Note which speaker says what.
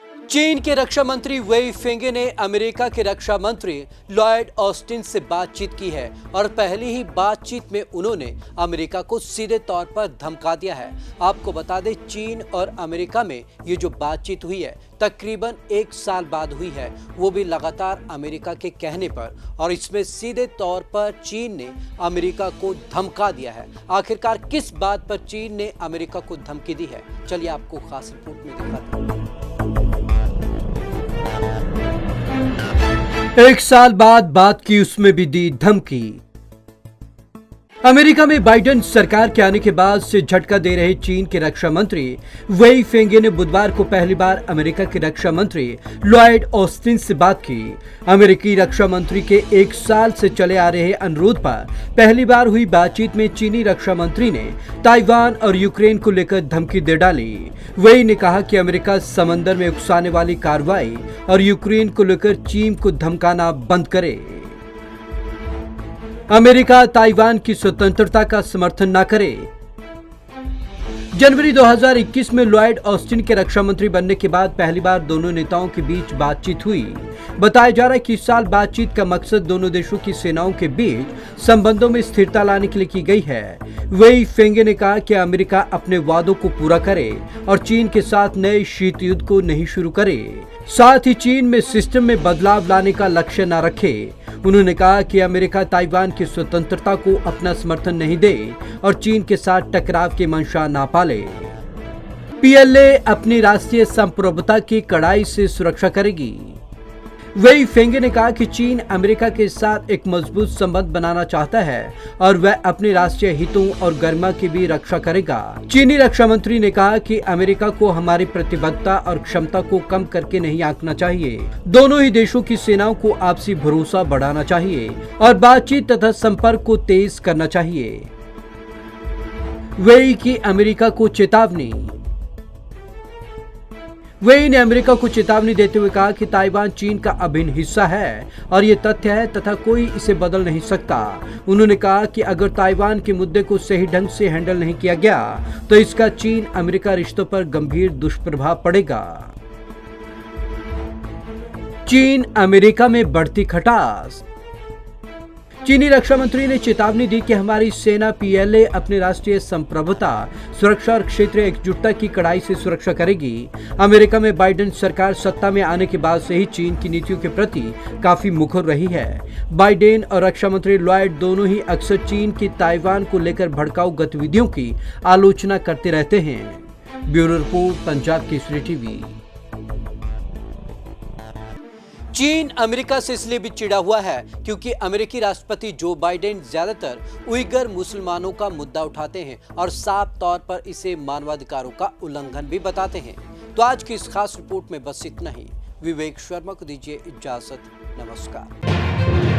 Speaker 1: चीन के रक्षा मंत्री वेई फेंगे ने अमेरिका के रक्षा मंत्री लॉयड ऑस्टिन से बातचीत की है और पहली ही बातचीत में उन्होंने अमेरिका को सीधे तौर पर धमका दिया है। आपको बता दें, चीन और अमेरिका में ये जो बातचीत हुई है तकरीबन 1 साल बाद हुई है, वो भी लगातार अमेरिका के कहने पर, और इसमें सीधे तौर पर चीन ने अमेरिका को धमका दिया है। आखिरकार किस बात पर चीन ने अमेरिका को धमकी दी है, चलिए आपको खास रिपोर्ट में दिखाते हैं। 1 साल बाद बात की, उसमें भी दी धमकी। अमेरिका में बाइडेन सरकार के आने के बाद से झटका दे रहे चीन के रक्षा मंत्री वेई फेंगे ने बुधवार को पहली बार अमेरिका के रक्षा मंत्री लॉयड ऑस्टिन से बात की। अमेरिकी रक्षा मंत्री के 1 साल से चले आ रहे अनुरोध पर पहली बार हुई बातचीत में चीनी रक्षा मंत्री ने ताइवान और यूक्रेन को लेकर धमकी दे डाली। वेई ने कहा कि अमेरिका समंदर में उकसाने वाली कार्रवाई और यूक्रेन को लेकर चीन को धमकाना बंद करे। अमेरिका ताइवान की स्वतंत्रता का समर्थन न करे। जनवरी 2021 में लॉयड ऑस्टिन के रक्षा मंत्री बनने के बाद पहली बार दोनों नेताओं के बीच बातचीत हुई। बताया जा रहा है कि इस साल बातचीत का मकसद दोनों देशों की सेनाओं के बीच संबंधों में स्थिरता लाने के लिए की गई है। वेई फेंगे ने कहा कि अमेरिका अपने वादों को पूरा करे और चीन के साथ नए शीत युद्ध को नहीं शुरू करे, साथ ही चीन में सिस्टम में बदलाव लाने का लक्ष्य न रखे। उन्होंने कहा कि अमेरिका ताइवान की स्वतंत्रता को अपना समर्थन नहीं दे और चीन के साथ टकराव की मंशा न पाले। पीएलए अपनी राष्ट्रीय संप्रभुता की कड़ाई से सुरक्षा करेगी। वेई फेंगे ने कहा कि चीन अमेरिका के साथ एक मजबूत संबंध बनाना चाहता है और वह अपने राष्ट्रीय हितों और गरिमा की भी रक्षा करेगा। चीनी रक्षा मंत्री ने कहा कि अमेरिका को हमारी प्रतिबद्धता और क्षमता को कम करके नहीं आंकना चाहिए। दोनों ही देशों की सेनाओं को आपसी भरोसा बढ़ाना चाहिए और बातचीत तथा संपर्क को तेज करना चाहिए। वेई की अमेरिका को चेतावनी। वेई ने अमेरिका को चेतावनी देते हुए कहा कि ताइवान चीन का अभिन्न हिस्सा है और ये तथ्य है तथा कोई इसे बदल नहीं सकता। उन्होंने कहा कि अगर ताइवान के मुद्दे को सही ढंग से हैंडल नहीं किया गया तो इसका चीन अमेरिका रिश्तों पर गंभीर दुष्प्रभाव पड़ेगा। चीन अमेरिका में बढ़ती खटास। चीनी रक्षा मंत्री ने चेतावनी दी कि हमारी सेना पीएलए अपनी राष्ट्रीय संप्रभुता, सुरक्षा और क्षेत्रीय एकजुटता की कड़ाई से सुरक्षा करेगी। अमेरिका में बाइडेन सरकार सत्ता में आने के बाद से ही चीन की नीतियों के प्रति काफी मुखर रही है। बाइडेन और रक्षा मंत्री लॉयड दोनों ही अक्सर चीन की ताइवान को लेकर भड़काऊ गतिविधियों की आलोचना करते रहते हैं। Bureau report, Punjab Kesari TV. चीन अमेरिका से इसलिए भी चिढ़ा हुआ है क्योंकि अमेरिकी राष्ट्रपति जो बाइडेन ज्यादातर उइगर मुसलमानों का मुद्दा उठाते हैं और साफ तौर पर इसे मानवाधिकारों का उल्लंघन भी बताते हैं। तो आज की इस खास रिपोर्ट में बस इतना ही। विवेक शर्मा को दीजिए इजाजत। नमस्कार।